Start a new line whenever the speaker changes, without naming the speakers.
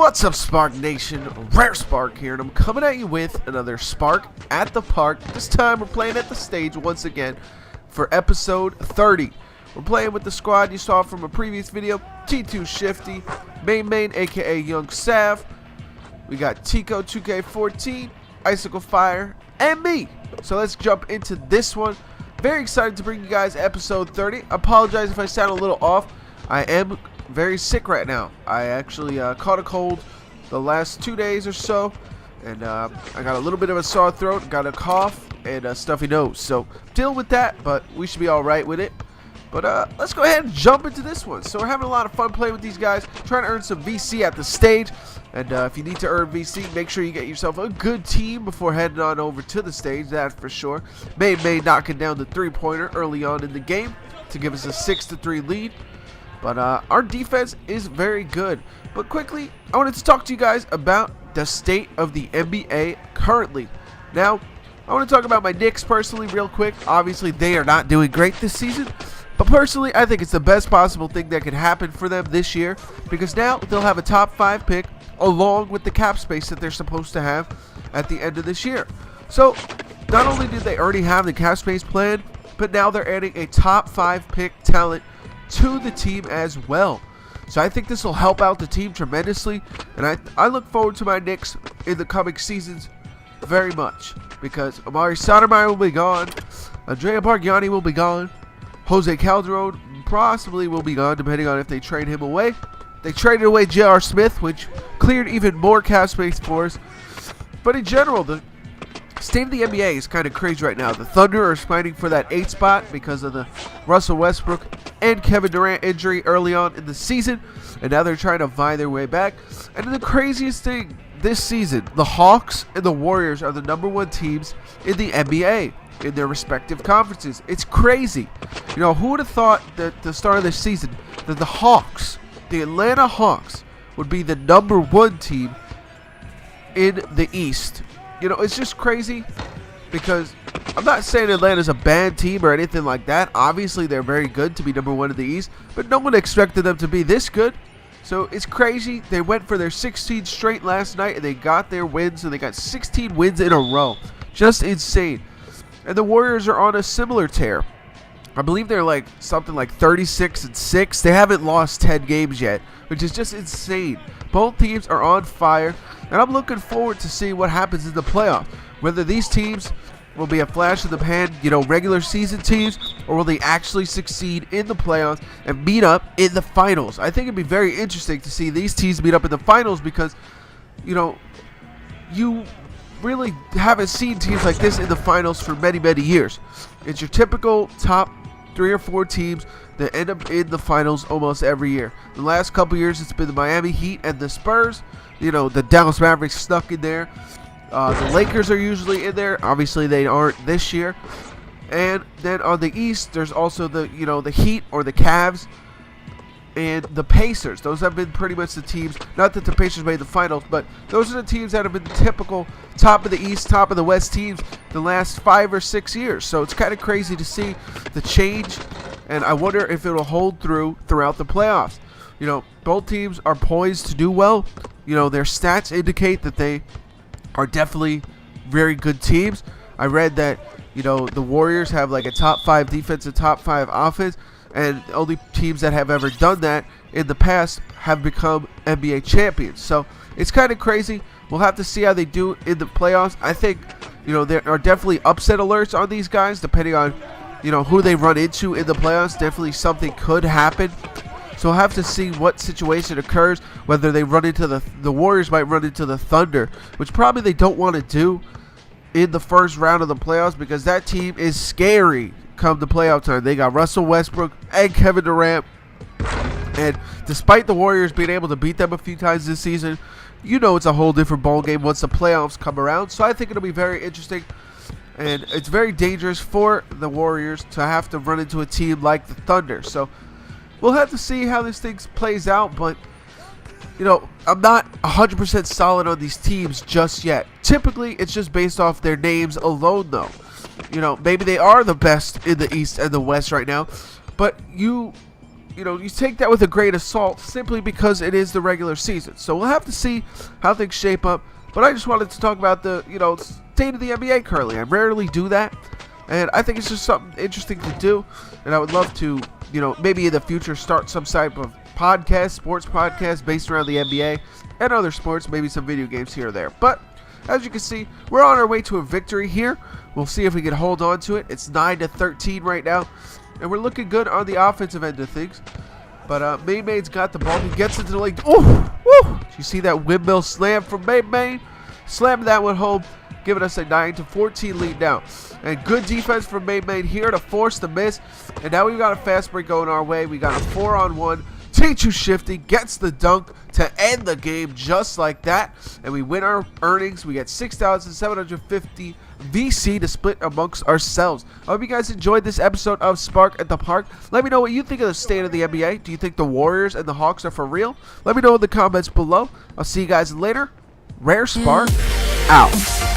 What's up, Spark Nation? Rare Spark here, and I'm coming at you with another Spark at the Park. This time we're playing at the stage once again for episode 30. We're playing with the squad you saw from a previous video: T2 Shifty, Main aka Young Sav. We got Tico 2K14, Icicle Fire, and me. So let's jump into this one. Very excited to bring you guys episode 30. I apologize if I sound a little off. I am very sick right now. I actually caught a cold the last 2 days or so, and I got a little bit of a sore throat, got a cough, and a stuffy nose. So deal with that, but we should be all right with it. But let's go ahead and jump into this one. So we're having a lot of fun playing with these guys, trying to earn some VC at the stage. And if you need to earn VC, make sure you get yourself a good team before heading on over to the stage, that's for sure. May knocking down the three-pointer early on in the game to give us a 6-3 lead. But our defense is very good. But quickly, I wanted to talk to you guys about the state of the NBA currently. Now, I want to talk about my Knicks personally real quick. Obviously, they are not doing great this season. But personally, I think it's the best possible thing that could happen for them this year, because now they'll have a top 5 pick along with the cap space that they're supposed to have at the end of this year. So, not only do they already have the cap space planned, but now they're adding a top 5 pick talent to the team as well. So I think this will help out the team tremendously, and I look forward to my Knicks in the coming seasons very much, because Amari Stoudemire will be gone, Andrea Bargnani will be gone, Jose Calderon possibly will be gone depending on if they trade him away. They traded away J.R. Smith, which cleared even more cap space for us. But in general, the state of the NBA is kind of crazy right now. The Thunder are fighting for that 8th spot because of the Russell Westbrook and Kevin Durant injury early on in the season, and now they're trying to vie their way back. And the craziest thing this season, the Hawks and the Warriors are the #1 teams in the NBA in their respective conferences. It's crazy. You know, who would have thought that at the start of this season that the Hawks, the Atlanta Hawks, would be the #1 team in the East? You know, it's just crazy, because I'm not saying Atlanta's a bad team or anything like that. Obviously, they're very good to be #1 in the East, but no one expected them to be this good. So it's crazy. They went for their 16th straight last night, and they got their wins, and they got 16 wins in a row. Just insane. And the Warriors are on a similar tear. I believe they're like something like 36-6. They haven't lost 10 games yet, which is just insane. Both teams are on fire, and I'm looking forward to seeing what happens in the playoffs. Whether these teams will be a flash in the pan, you know, regular season teams, or will they actually succeed in the playoffs and meet up in the finals? I think it'd be very interesting to see these teams meet up in the finals, because, you know, you really haven't seen teams like this in the finals for many years. It's your typical top 3 or 4 teams that end up in the finals almost every year. The last couple years, it's been the Miami Heat and the Spurs. You know, the Dallas Mavericks stuck in there. The Lakers are usually in there. Obviously, they aren't this year. And then on the East, there's also the Heat or the Cavs and the Pacers. Those have been pretty much the teams. Not that the Pacers made the finals, but those are the teams that have been typical top of the East, top of the West teams the last 5 or 6 years. So it's kind of crazy to see the change, and I wonder if it will hold throughout the playoffs. You know, both teams are poised to do well. You know, their stats indicate that they are definitely very good teams. I read that, you know, the Warriors have like a top 5 defense and top 5 offense, and the only teams that have ever done that in the past have become NBA champions. So it's kind of crazy. We'll have to see how they do in the playoffs. I think, you know, there are definitely upset alerts on these guys depending on, you know, who they run into in the playoffs. Definitely something could happen. So we'll have to see what situation occurs, whether they run into the Warriors might run into the Thunder, which probably they don't want to do in the first round of the playoffs, because that team is scary come the playoff time. They got Russell Westbrook and Kevin Durant, and despite the Warriors being able to beat them a few times this season, you know it's a whole different ball game once the playoffs come around. So I think it'll be very interesting, and it's very dangerous for the Warriors to have to run into a team like the Thunder. So we'll have to see how this thing plays out, but you know, I'm not 100% solid on these teams just yet. Typically, it's just based off their names alone, though. You know, maybe they are the best in the East and the West right now, but you you take that with a grain of salt simply because it is the regular season. So we'll have to see how things shape up. But I just wanted to talk about the, state of the NBA currently. I rarely do that, and I think it's just something interesting to do. And I would love to, maybe in the future start some type of podcast, sports podcast based around the NBA and other sports, maybe some video games here or there. But as you can see, we're on our way to a victory here. We'll see if we can hold on to it. It's 9-13 right now, and we're looking good on the offensive end of things. But Main-Main's got the ball. He gets into the lane. Ooh! Woo! You see that windmill slam from Main-Main? Slamming that one home, giving us a 9-14 lead now. And good defense from Main-Main here to force the miss. And now we've got a fast break going our way. We got a 4-on-1. T2 Shifty gets the dunk to end the game just like that. And we win our earnings. We get 6,750 VC to split amongst ourselves. I hope you guys enjoyed this episode of Spark at the Park. Let me know what you think of the state of the NBA. Do you think the Warriors and the Hawks are for real? Let me know in the comments below. I'll see you guys later. Rare Spark out.